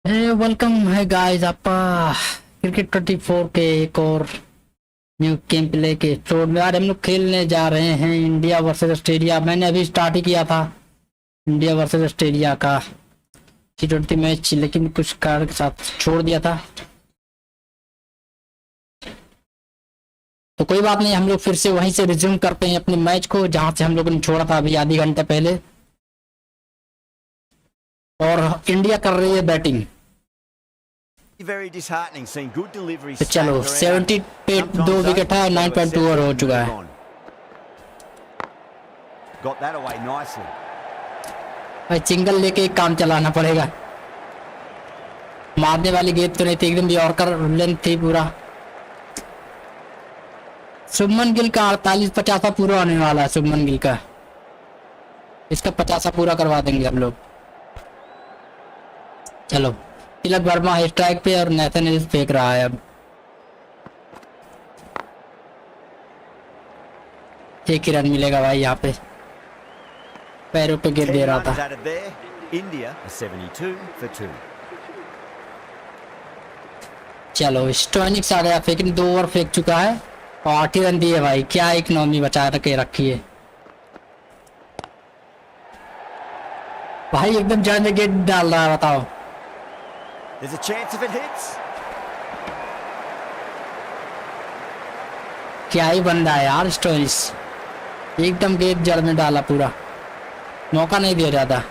Welcome है guys आपका cricket 24 के एक और न्यू गेम प्ले के एपिसोड में। आज हम लोग खेलने जा रहे हैं इंडिया वर्सेस ऑस्ट्रेलिया। मैंने अभी स्टार्ट ही किया था इंडिया वर्सेस ऑस्ट्रेलिया का T20 मैच, लेकिन कुछ कारण के साथ छोड़ दिया था। तो कोई बात नहीं, हम लोग फिर से वहीं से रिज्यूम करते हैं अपने मैच को जहां से हम लोगों ने छोड़ा था अभी आधी घंटे पहले। और इंडिया कर रही है बैटिंग। तो चलो 70 पे 2 विकेट है, 9.2 ओवर हो चुका है। भाई सिंगल लेके काम चलाना पड़ेगा। मारने वाली गेंद तो नहीं थी, एकदम यॉर्कर लेंथ थी पूरा। शुभमन गिल का 48-50 पूरा होने वाला है। शुभमन गिल का इसका 50 पूरा करवा देंगे हम लोग। चलो तिलक वर्मा है स्ट्राइक पे और नेथन एलिस फेंक रहा है। अब एक ही रन मिलेगा भाई, यहाँ पे पैरों पे गिर दे रहा था। चलो स्टोनिक्स आ गया, लेकिन 2 ओवर फेंक चुका है और 8 ही रन दिए भाई। क्या इकोनॉमी बचा के रखी है भाई, एकदम जड़ में गेट डाल रहा है। बताओ There's a chance if it hits. क्या ही बंदा है यार स्टोनिक्स, एकदम गेट जड़ में डाला पूरा, मौका नहीं दिया जाता।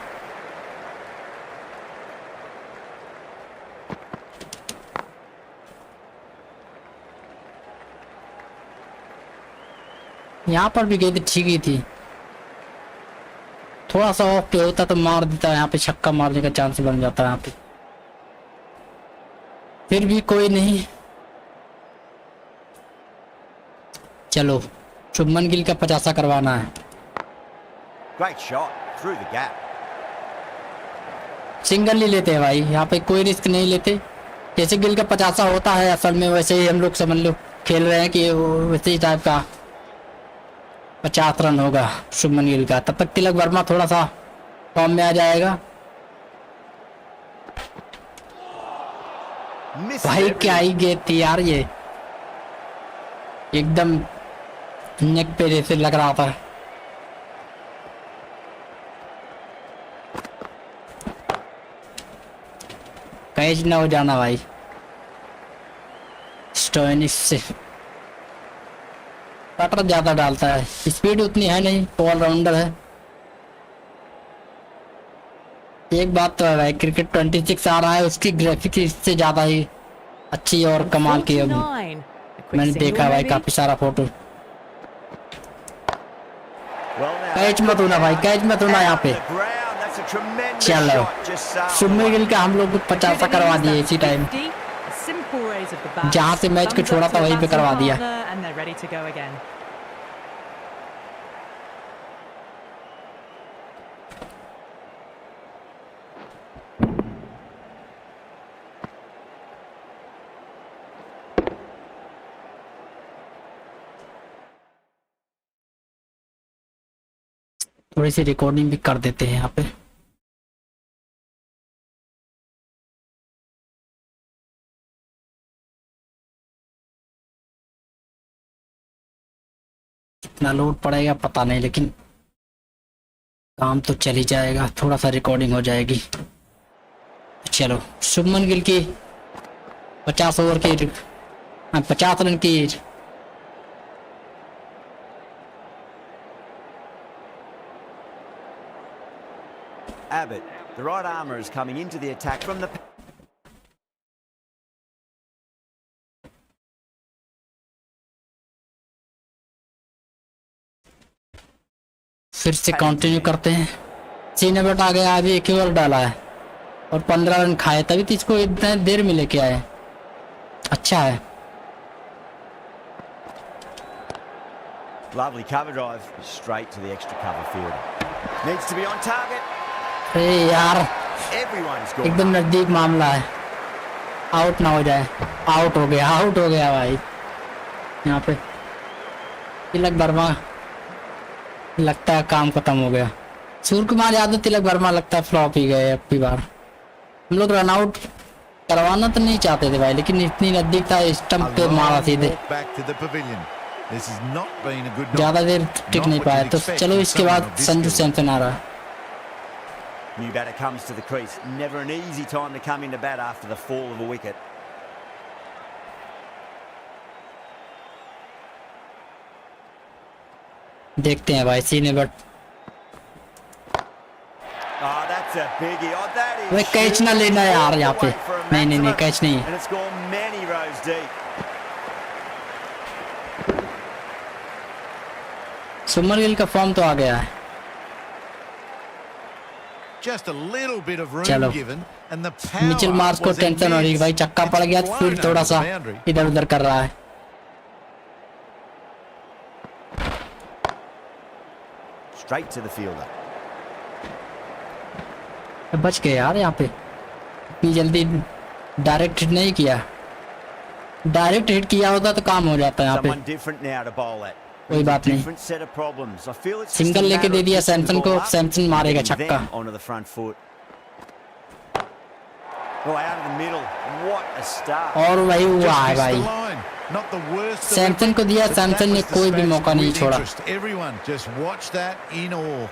यहाँ पर भी गेंद ठीक ही थी, थोड़ा सा ऑफ पे होता तो मार देता। यहाँ पे छक्का मारने का चांस बन जाता है यहाँ पे, फिर भी कोई नहीं। चलो शुभमन गिल का 50 करवाना है। सिंगल नहीं लेते हैं भाई, यहाँ पे कोई रिस्क नहीं लेते। जैसे गिल का 50 होता है असल में, वैसे ही हम लोग समझ लो खेल रहे हैं कि वैसे ही टाइप का 50 रन होगा शुभमन गिल का। तब तक तिलक वर्मा थोड़ा सा फॉर्म में आ जाएगा। भाई क्या ही गेंद थी यार, ये एकदम नेक पे जैसे लग रहा था। कैच ना हो जाना भाई स्टोनिक्स से। कटर ज्यादा डालता है, स्पीड उतनी है नहीं, ऑलराउंडर है। एक बात तो है भाई, क्रिकेट 26 आ रहा है, उसकी ग्राफिक इससे ज्यादा ही अच्छी और कमाल की होगी। मैंने देखा भाई काफी सारा फोटो। कैच मत होना भाई, कैच मत होना यहाँ पे। चलो शुभमन गिल का हम लोग 50 करवा दिए इसी टाइम, जहाँ से मैच को छोड़ा था वहीं पे करवा दिया। थोड़ी सी रिकॉर्डिंग भी कर देते हैं यहाँ पे। कितना लोड पड़ेगा पता नहीं, लेकिन काम तो चल ही जाएगा, थोड़ा सा रिकॉर्डिंग हो जाएगी। चलो शुभमन गिल की 50 ओवर की 50 रन की Abbott, the right armour, is coming into the attack from the. फिर से कंटिन्यू करते हैं। सीने बट आ गया, अभी 1 ही ओवर डाला है और 15 रन खाए, तभी तो इसको इतना देर में लेके आए। अच्छा है। Lovely cover drive straight to the extra cover field. Needs to be on target. अरे यार Everyone's gone. एकदम नजदीक मामला है, आउट ना हो जाए। आउट हो गया, आउट हो गया भाई। यहाँ पे तिलक वर्मा लगता है काम खत्म हो गया। सूर्य कुमार यादव तिलक वर्मा लगता है फ्लॉप ही गए अब की बार। हम लोग रन आउट करवाना तो नहीं चाहते थे भाई, लेकिन इतनी नजदीक था, स्टंप पे मारा सीधे, ज्यादा देर टिक नहीं पाया। तो चलो इसके बाद संजू सैमसन आ रहा है। New batter comes to the crease. Never an easy time to come into bat after the fall of a wicket. देखते हैं भाई सीने but Oh, that's a biggie. Oh, that is. Way catch ना लेना यार यहाँ पे, नहीं कैच नहीं है। And it's gone many rows deep. सुमन गिल का फॉर्म तो आ गया है। Just a little bit of room चलो given and the Mitchell power Marsh को was टेंशन हो रही है भाई, चक्का पड़ गया तो फिर थोड़ा सा इधर उधर कर रहा है। Straight to the fielder. बच गए यार यहाँ पे, इतनी जल्दी डायरेक्ट हिट नहीं किया, डायरेक्ट हिट किया होता तो काम हो जाता है यहाँ पे। Someone different now to bowl at. कोई बात नहीं, Different set of problems. I feel it's single लेके दे दिया सैमसन को, सैमसन मारेगा छक्का। Onto the front foot. Oh, out of the middle. What a start. और वही हुआ है भाई, सैमसन को दिया, सैमसन ने कोई भी मौका नहीं छोड़ा। Everyone just watch that in awe.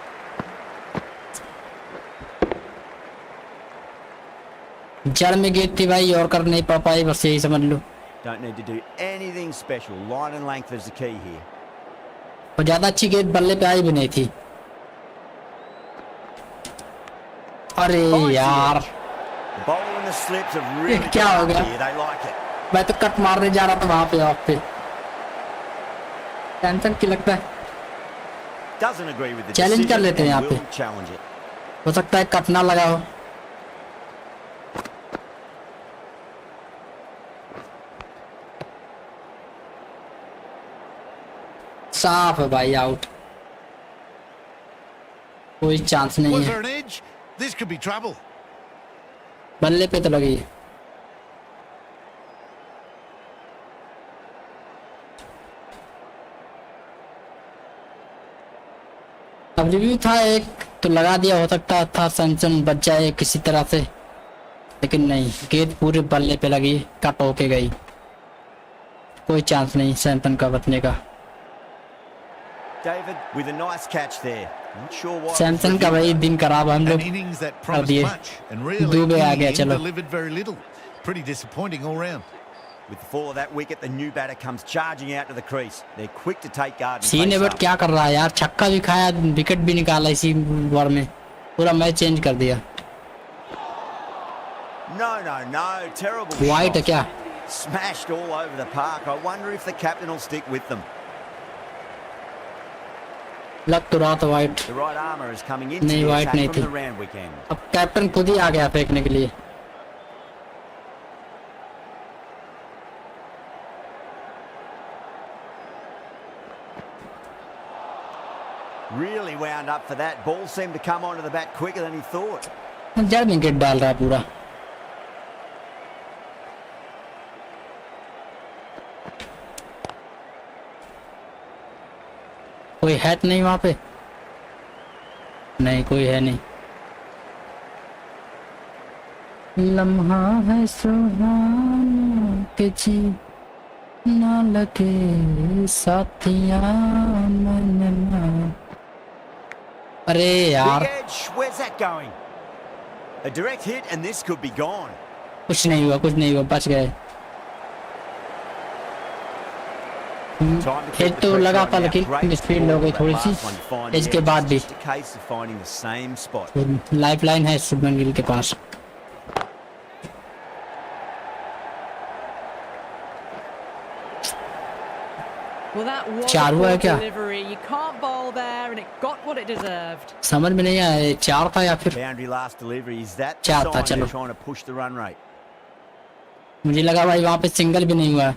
जड़ में गेंद थी भाई, और कर नहीं पा पाई, बस यही समझ लो। Don't need to do anything special. Line and length is the key here. और ज्यादा अच्छी गेंद बल्ले पे आई भी नहीं थी। अरे यार The bowler and the slips have really क्या हो got गया? here. They like it. मैं तो कट मारने जा रहा था वहां पे, आप पे सैमसन की लगता है Doesn't agree with the challenge कर decision लेते हैं यहाँ and पे, will challenge it. हो सकता है कट ना लगा हो। साफ है भाई, आउट, कोई चांस नहीं Was है। there an edge? This could be trouble. बल्ले पे तो लगी है। अब रिव्यू था एक तो लगा दिया, हो सकता था सैमसन बच जाए किसी तरह से, लेकिन नहीं, गेंद पूरे बल्ले पे लगी, कट होके गई, कोई चांस नहीं सैमसन का बचने का। David with a nice catch there. Not sure why. Samson का भाई दिन खराब हम लोग An innings that कर promised दिए, much and really डूबे आ in गया। the end चलो delivered very little. Pretty disappointing all round. With the fall of that wicket, the new batter comes charging out to the crease. They're quick to take guard and Sean face Abbott up. क्या कर रहा है यार, छक्का भी खाया, wicket भी निकाला इसी ओवर में, पूरा मैच चेंज कर दिया। No. Terrible वाइट है shot. क्या? Smashed all over the park. I wonder if the captain will stick with them. लग तो रहा था white, The right armour is coming into नहीं the वाइट attack नहीं from थी। the round weekend. अब कैप्टन खुद ही आ गया फेंकने के लिए। Really wound up for that. Ball seemed to come onto the bat quicker than he thought. जड़ में गेट डाल रहा है पूरा। कोई है तो नहीं वहां पे, नहीं कोई है नहीं। लम्हा है सुहाना के जी ना लगे साथिया मन ना। अरे यार Big edge. Where's that going? A direct hit and this could be gone. कुछ नहीं हुआ, बच गए। Time to keep head the तो pressure लगा on था, now. लेकिन Great स्पीड ball, हो गई that थोड़ी last सी one fine एज के there. बाद भी। Just a case of finding the same spot. Life line है शुभमन गिल के पास। Well, that was चार हुआ है a क्या? delivery. You can't bowl there, and it got what it deserved. समझ में नहीं आया, चार था या फिर Boundary last delivery. Is that the चार था। sign चलो they're trying to push the run rate? मुझे लगा भाई वहां पे सिंगल भी नहीं हुआ।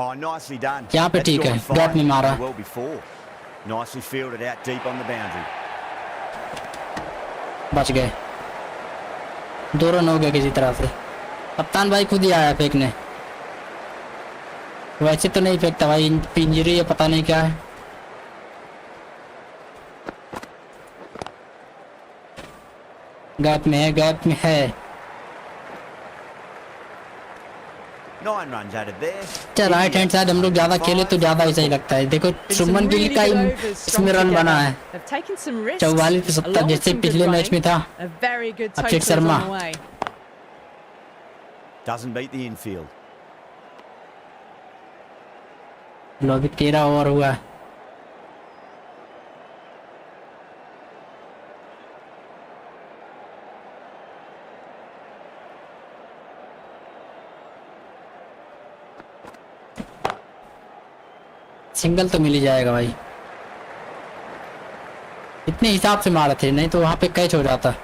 Oh, nicely done. यहाँ पे That's ठीक है, gone fine. गैप में मारा। Well before. Nicely fielded out deep on the boundary. बच गए, 2 रन हो गए किसी तरह से। कप्तान भाई खुद ही आया फेंकने, वैसे तो नहीं फेंकता भाई, इंजरी है पता नहीं क्या है। गैप में है, गैप में है। 9 runs added there. अच्छा राइट हैंड साइड हम लोग ज्यादा खेले तो ज्यादा ऐसा ही लगता है। देखो Been some Shubman Gill really का good ही overs इसमें strung रन बना together. है, They've taken some risks 44 पे 70 along with जैसे some good पिछले मैच में running. था। A very good Akshay total Sharma on the way. Doesn't beat the infield. लो अभी 13 ओवर हुआ है। सिंगल तो मिल ही जाएगा भाई, इतने हिसाब से मारे थे, नहीं तो वहां पे कैच हो जाता।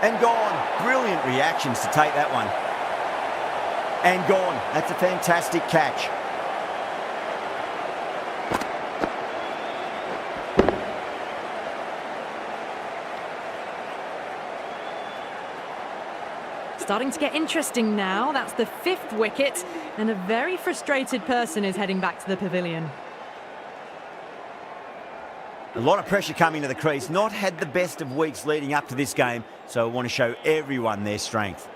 And gone. Brilliant reactions to take that one. And gone. That's a fantastic catch. Starting to get interesting now. That's the 5th wicket, and a very frustrated person is heading back to the pavilion. A lot of pressure coming to the crease. Not had the best of weeks leading up to this game, so I want to show everyone their strength.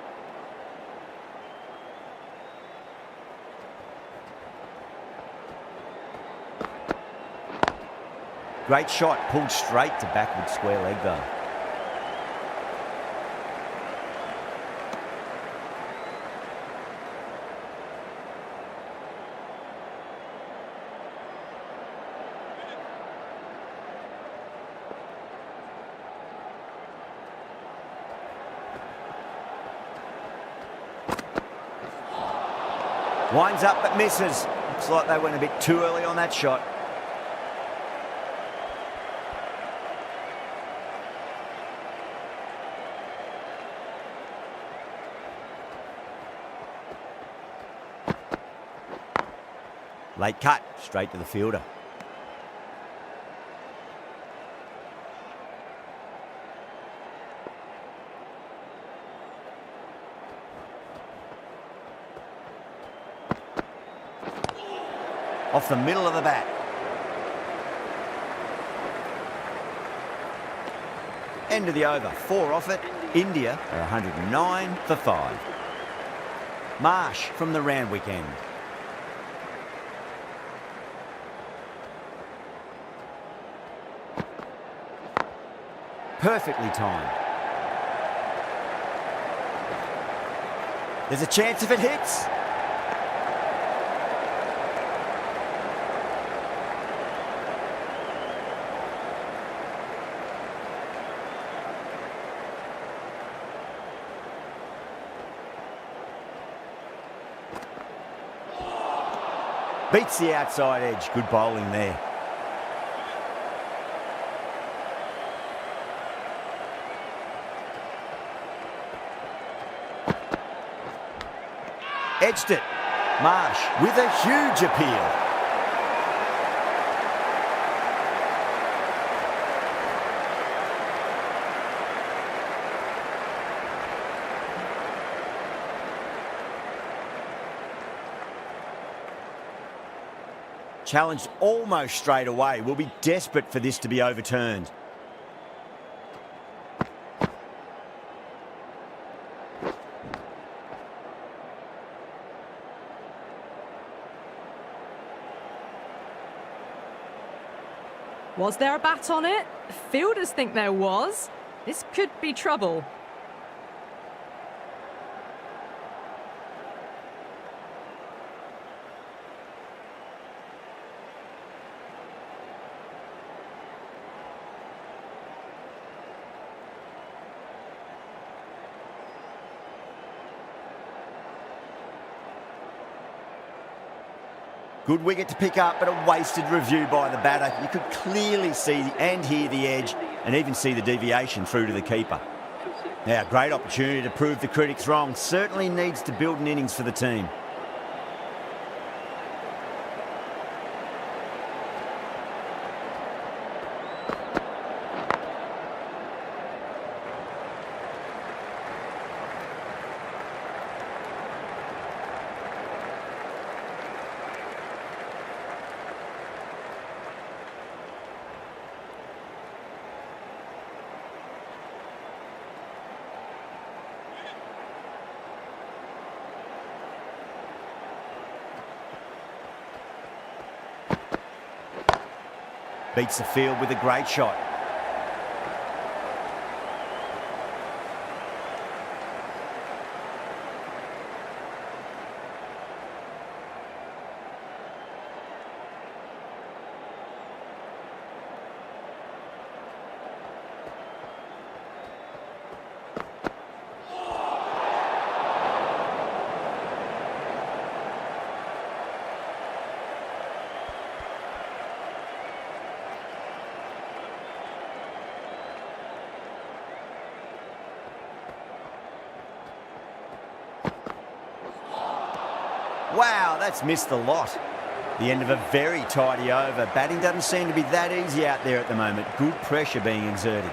Great shot, pulled straight to backward square leg though. Winds up but misses. Looks like they went a bit too early on that shot. Late cut, straight to the fielder. Off the middle of the bat. End of the over, 4 off it. India are 109 for 5. Marsh from the Randwick end. Perfectly timed. There's a chance if it hits. Beats the outside edge. Good bowling there. Edged it. Marsh with a huge appeal. Challenged almost straight away. We'll be desperate for this to be overturned. Was there a bat on it? Fielders think there was. This could be trouble. Good wicket to pick up, but a wasted review by the batter. You could clearly see and hear the edge and even see the deviation through to the keeper. Now, great opportunity to prove the critics wrong. Certainly needs to build an innings for the team. Beats the field with a great shot. Wow, that's missed the lot. The end of a very tidy over. Batting doesn't seem to be that easy out there at the moment. Good pressure being exerted.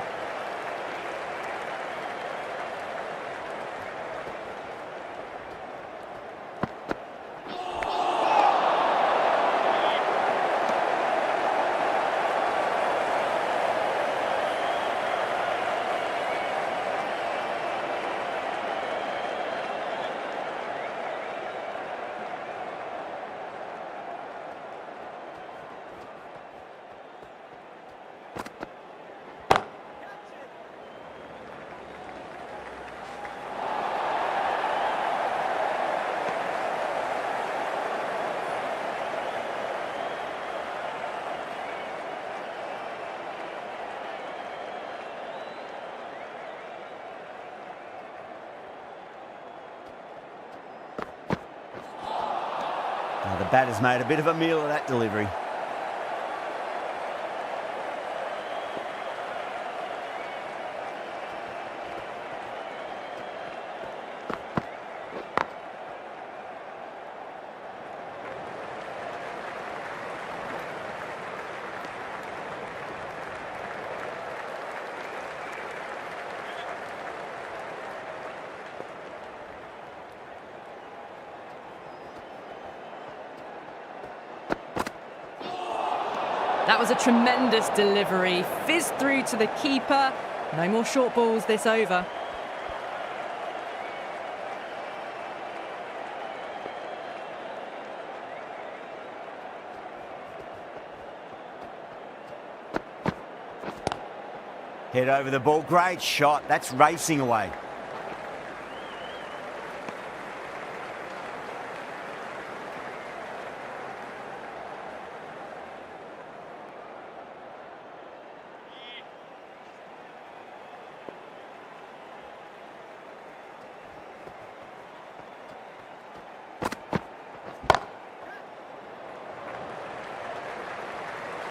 Now the batter's made a bit of a meal of that delivery. That was a tremendous delivery. Fizzed through to the keeper. No more short balls this over. Head over the ball. Great shot. That's racing away.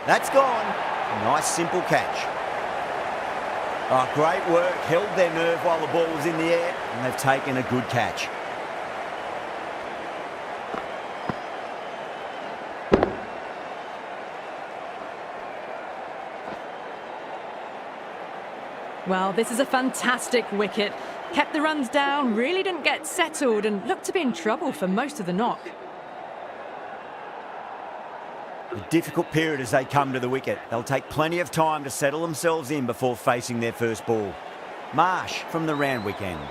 That's gone. Nice simple catch. Oh, great work. Held their nerve while the ball was in the air, and they've taken a good catch. Well, this is a fantastic wicket. Kept the runs down, really didn't get settled, and looked to be in trouble for most of the knock. A difficult period as they come to the wicket. They'll take plenty of time to settle themselves in before facing their first ball. Marsh from the Randwick end.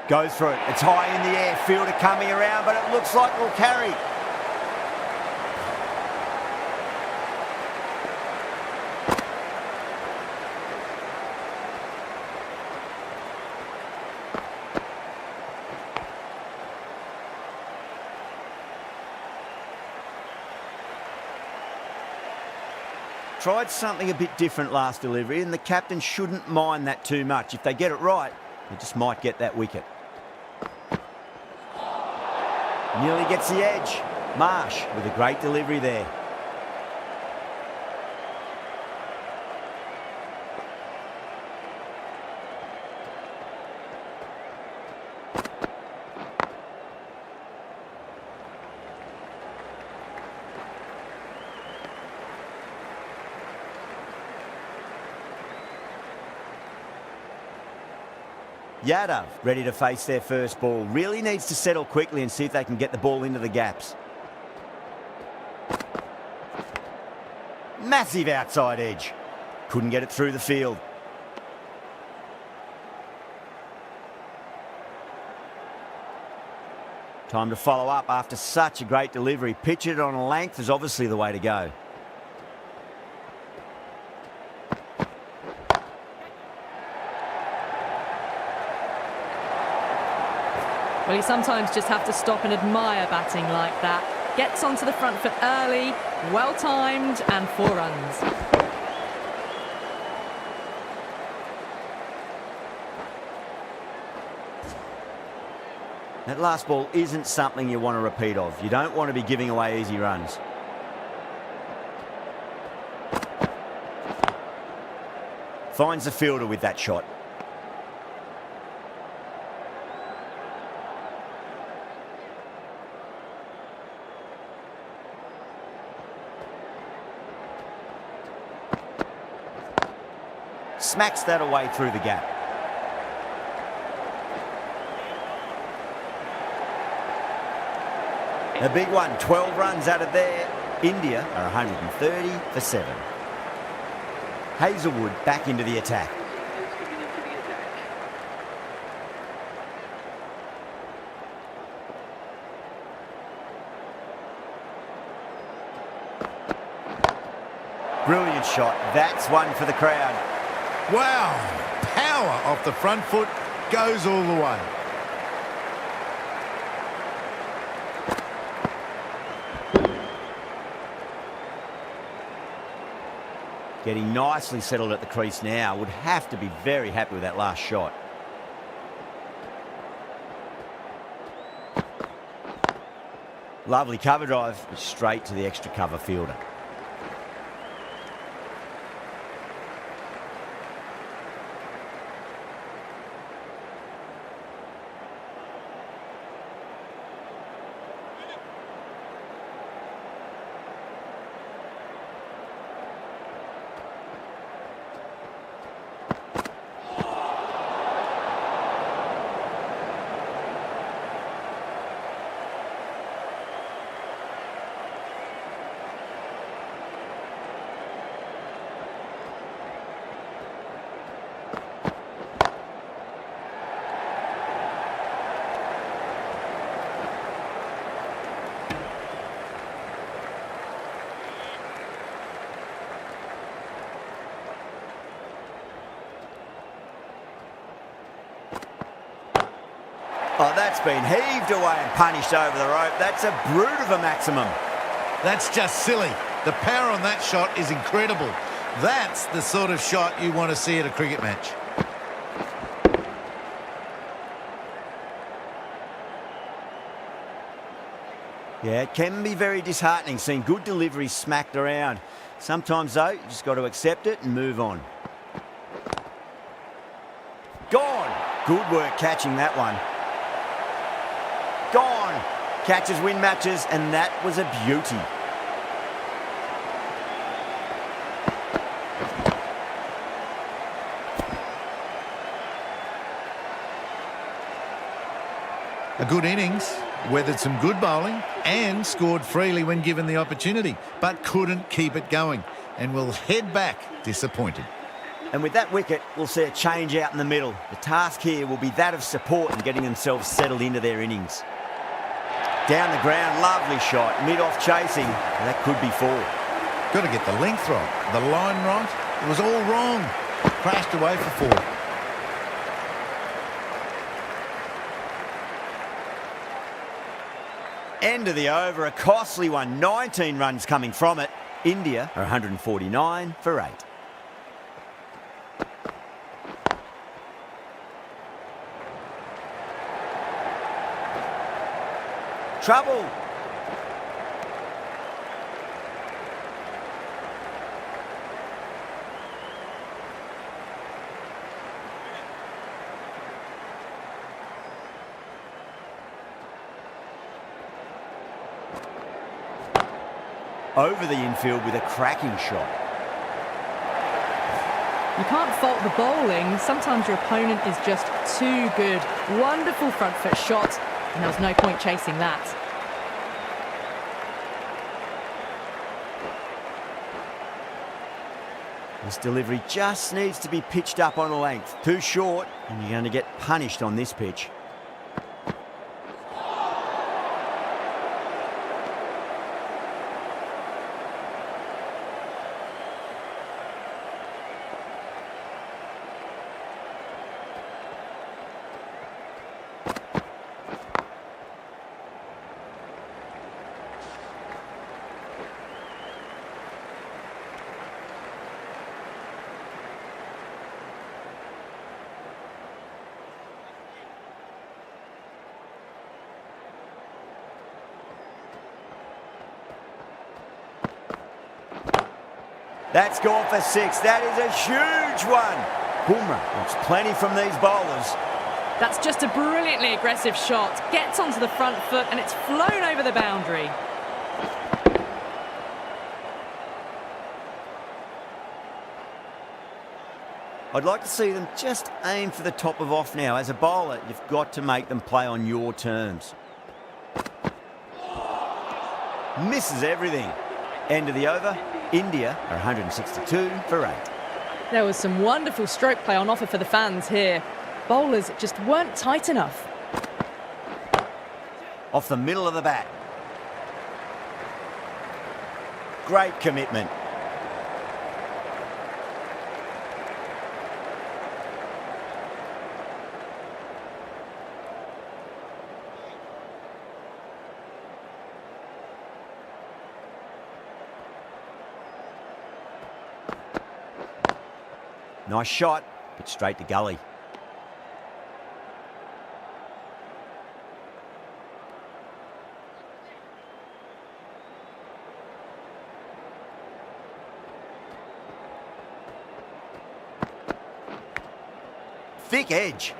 Goes for it. It's high in the air. Fielder coming around, but it looks like it'll carry. Tried something a bit different last delivery, and the captain shouldn't mind that too much. If they get it right, they just might get that wicket. Nearly gets the edge. Marsh with a great delivery there. Yadav ready to face their first ball. Really needs to settle quickly and see if they can get the ball into the gaps. Massive outside edge. Couldn't get it through the field. Time to follow up after such a great delivery. Pitch it on a length is obviously the way to go. Well, you sometimes just have to stop and admire batting like that. Gets onto the front foot early, well-timed, and 4 runs. That last ball isn't something you want to repeat of. You don't want to be giving away easy runs. Finds the fielder with that shot. Smacks that away through the gap. A big one, 12 runs out of there. India are 130 for 7. Hazelwood back into the attack. Brilliant shot. That's one for the crowd. Wow, power off the front foot, goes all the way. Getting nicely settled at the crease now. Would have to be very happy with that last shot. Lovely cover drive, but straight to the extra cover fielder. Oh, that's been heaved away and punished over the rope. That's a brute of a maximum. That's just silly. The power on that shot is incredible. That's the sort of shot you want to see at a cricket match. Yeah, it can be very disheartening seeing good deliveries smacked around. Sometimes, though, you just got to accept it and move on. Gone. Good work catching that one. Gone. Catches win matches, and that was a beauty. A good innings, weathered some good bowling and scored freely when given the opportunity, but couldn't keep it going and will head back disappointed. And with that wicket, we'll see a change out in the middle. The task here will be that of support and getting themselves settled into their innings. Down the ground, lovely shot. Mid-off chasing, and that could be 4. Got to get the length right, the line right. It was all wrong. Crashed away for 4. End of the over, a costly one. 19 runs coming from it. India are 149 for 8. Trouble. Over the infield with a cracking shot. You can't fault the bowling. Sometimes your opponent is just too good. Wonderful front foot shot, and there was no point chasing that. This delivery just needs to be pitched up on a length. Too short, and you're going to get punished on this pitch. That's gone for 6. That is a huge one. Bumrah wants plenty from these bowlers. That's just a brilliantly aggressive shot. Gets onto the front foot and it's flown over the boundary. I'd like to see them just aim for the top of off now. As a bowler, you've got to make them play on your terms. Misses everything. End of the over. India are 162 for 8. There was some wonderful stroke play on offer for the fans here. Bowlers just weren't tight enough. Off the middle of the bat. Great commitment. Nice shot, but straight to gully. Thick edge.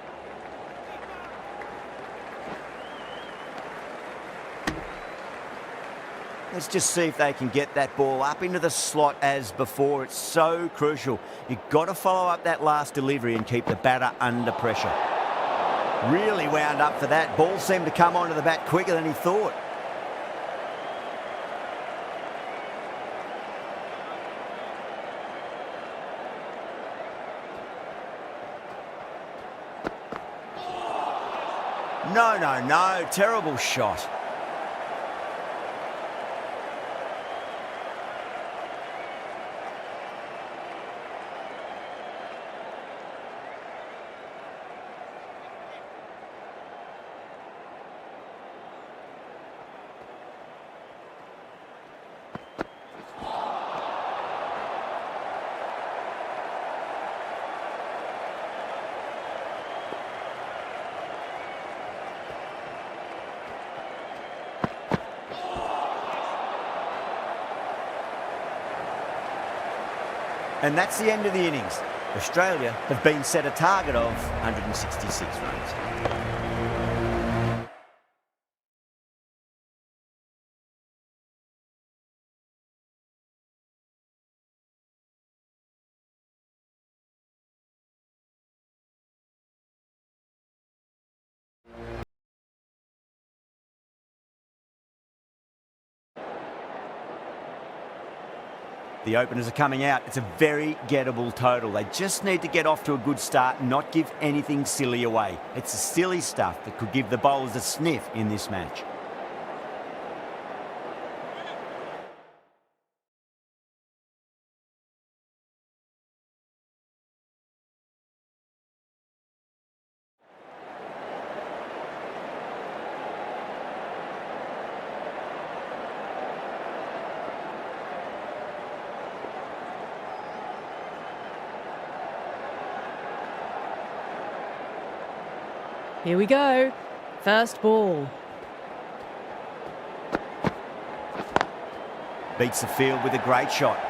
Let's just see if they can get that ball up into the slot as before. It's so crucial. You've got to follow up that last delivery and keep the batter under pressure. Really wound up for that. Ball seemed to come onto the bat quicker than he thought. No. Terrible shot. And that's the end of the innings. Australia have been set a target of 166 runs. The openers are coming out. It's a very gettable total. They just need to get off to a good start and not give anything silly away. It's the silly stuff that could give the bowlers a sniff in this match. Here we go. First ball. Beats the field with a great shot.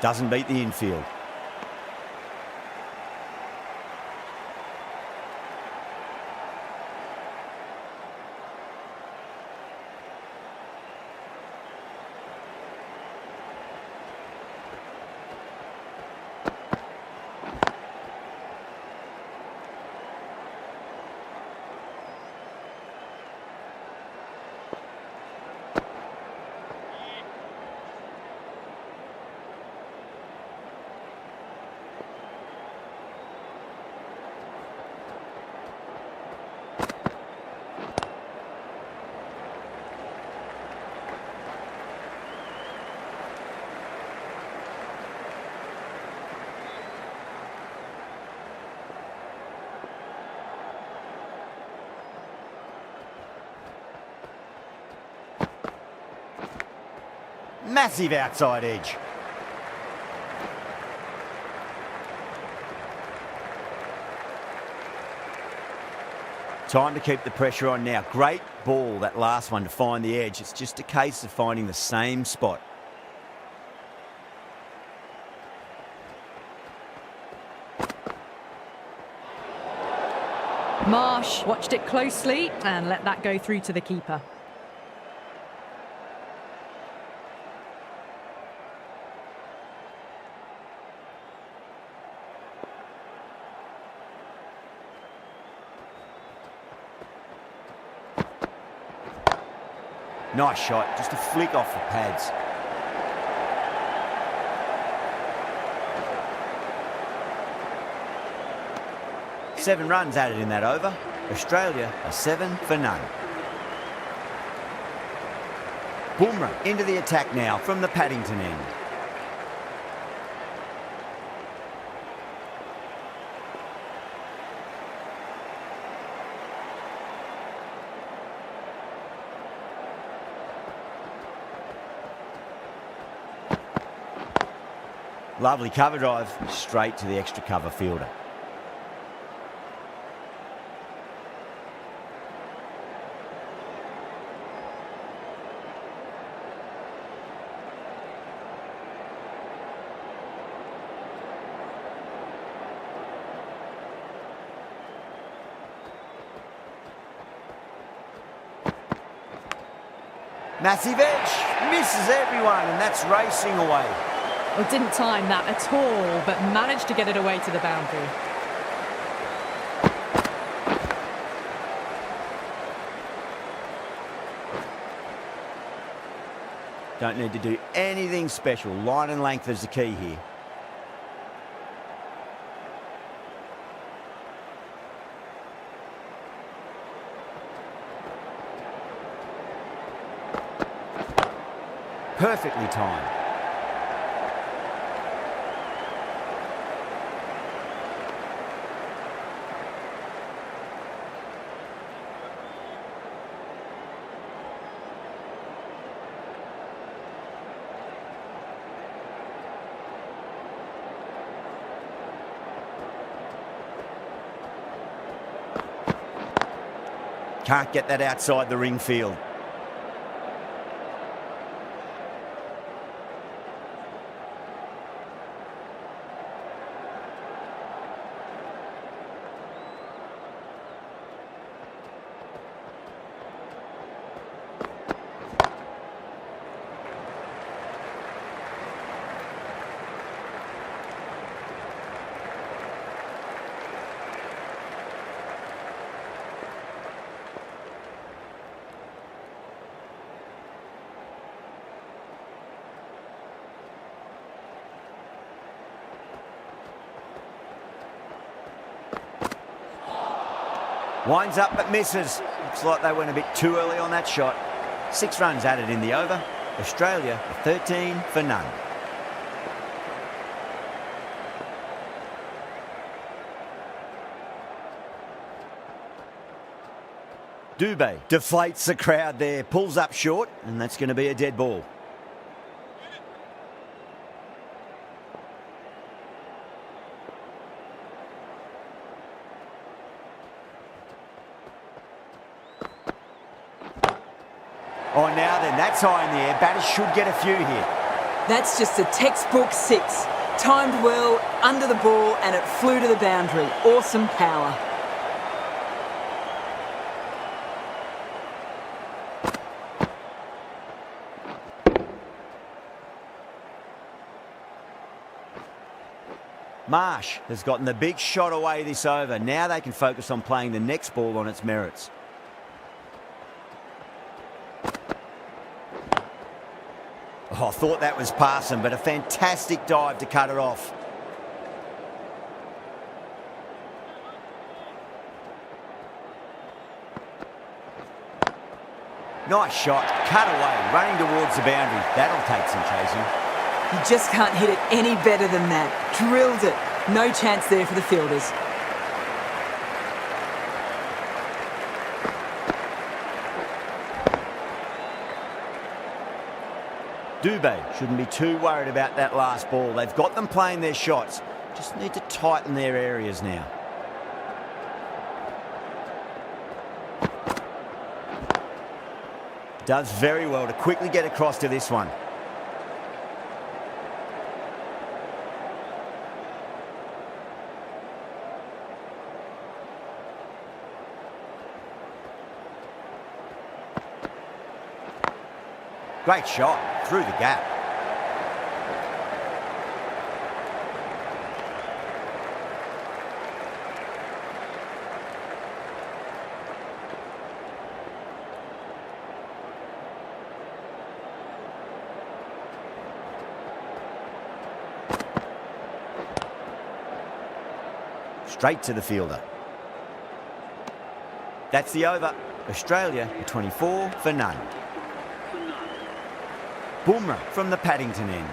Doesn't beat the infield. Massive outside edge. Time to keep the pressure on now. Great ball, that last one, to find the edge. It's just a case of finding the same spot. Marsh watched it closely and let that go through to the keeper. Nice shot, just a flick off the pads. Seven runs added in that over. Australia are 7 for none. Bumrah into the attack now from the Paddington end. Lovely cover drive, straight to the extra cover fielder. Massive edge, misses everyone, and that's racing away. Well, didn't time that at all, but managed to get it away to the boundary. Don't need to do anything special. Line and length is the key here. Perfectly timed. Can't get that outside the ring field. Winds up but misses. Looks like they went a bit too early on that shot. 6 runs added in the over. Australia 13 for none. Dubé deflates the crowd there, pulls up short, and that's going to be a dead ball. Oh, now then, that's high in the air. Batters should get a few here. That's just a textbook 6. Timed well, under the ball, and it flew to the boundary. Awesome power. Marsh has gotten the big shot away this over. Now they can focus on playing the next ball on its merits. Oh, I thought that was passing, but a fantastic dive to cut it off. Nice shot, cut away, running towards the boundary. That'll take some chasing. You just can't hit it any better than that. Drilled it. No chance there for the fielders. Dubé shouldn't be too worried about that last ball. They've got them playing their shots. Just need to tighten their areas now. Does very well to quickly get across to this one. Great shot through the gap. Straight to the fielder. That's the over. Australia 24 for none. Boomer from the Paddington end.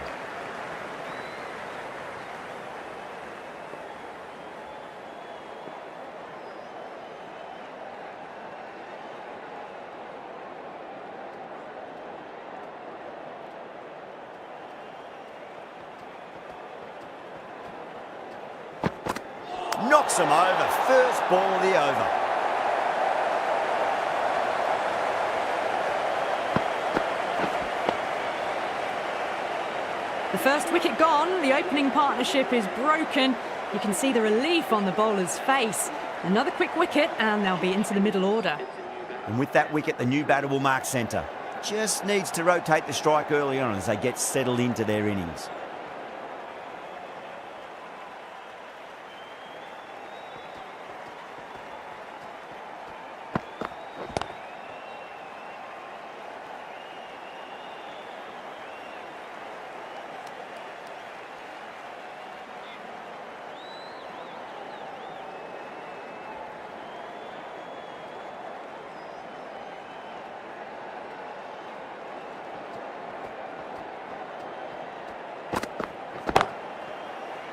Knocks him over. First ball of the over. The first wicket gone, the opening partnership is broken. You can see the relief on the bowler's face. Another quick wicket and they'll be into the middle order. And with that wicket, the new batter will mark centre. Just needs to rotate the strike early on as they get settled into their innings.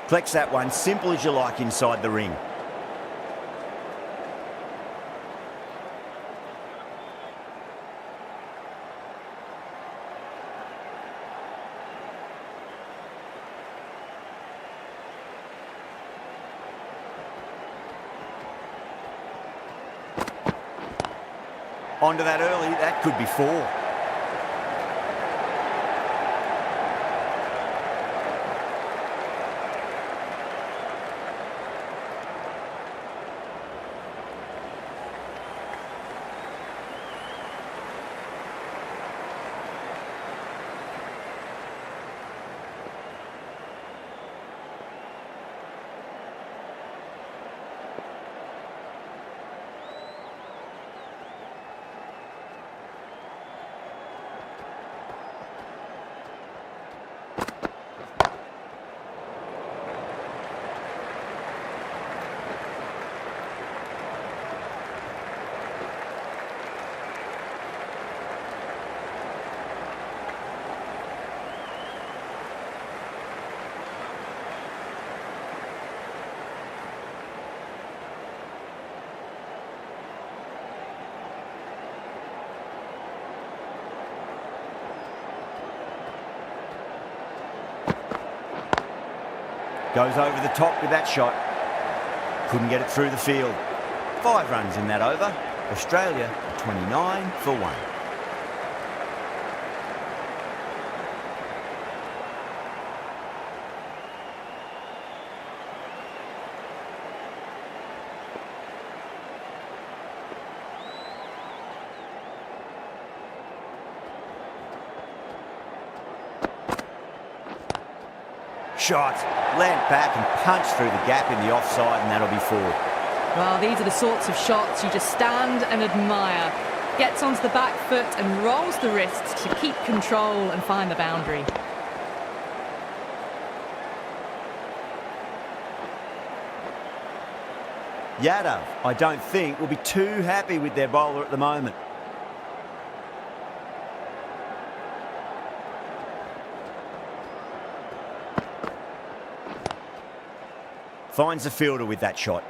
Flex that one, simple as you like inside the ring. Onto that early, that could be 4. Goes over the top with that shot. Couldn't get it through the field. 5 runs in that over. Australia 29 for 1. Shot, land back and punch through the gap in the offside, and that'll be 4. Well, these are the sorts of shots you just stand and admire. Gets onto the back foot and rolls the wrists to keep control and find the boundary. Yadav, I don't think, will be too happy with their bowler at the moment. Finds the fielder with that shot.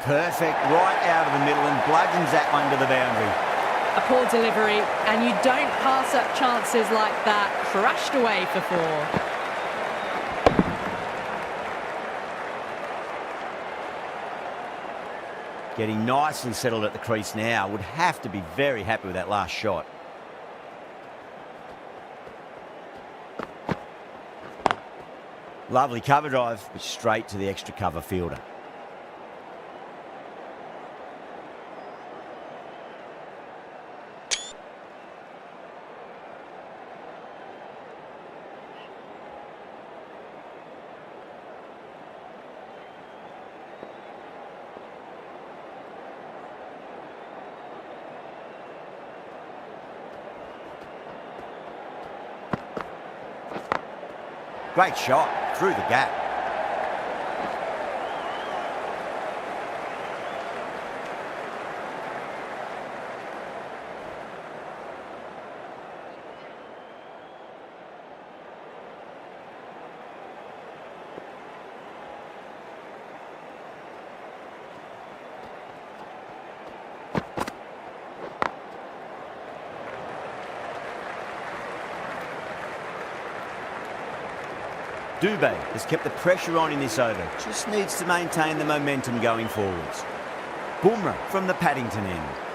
Perfect, right out of the middle and bludgeons that one to the boundary. A poor delivery, and you don't pass up chances like that. Crashed away for 4. Getting nicely settled at the crease now. Would have to be very happy with that last shot. Lovely cover drive, but straight to the extra cover fielder. Great shot through the gap. Dubé has kept the pressure on in this over. Just needs to maintain the momentum going forwards. Bumrah from the Paddington end.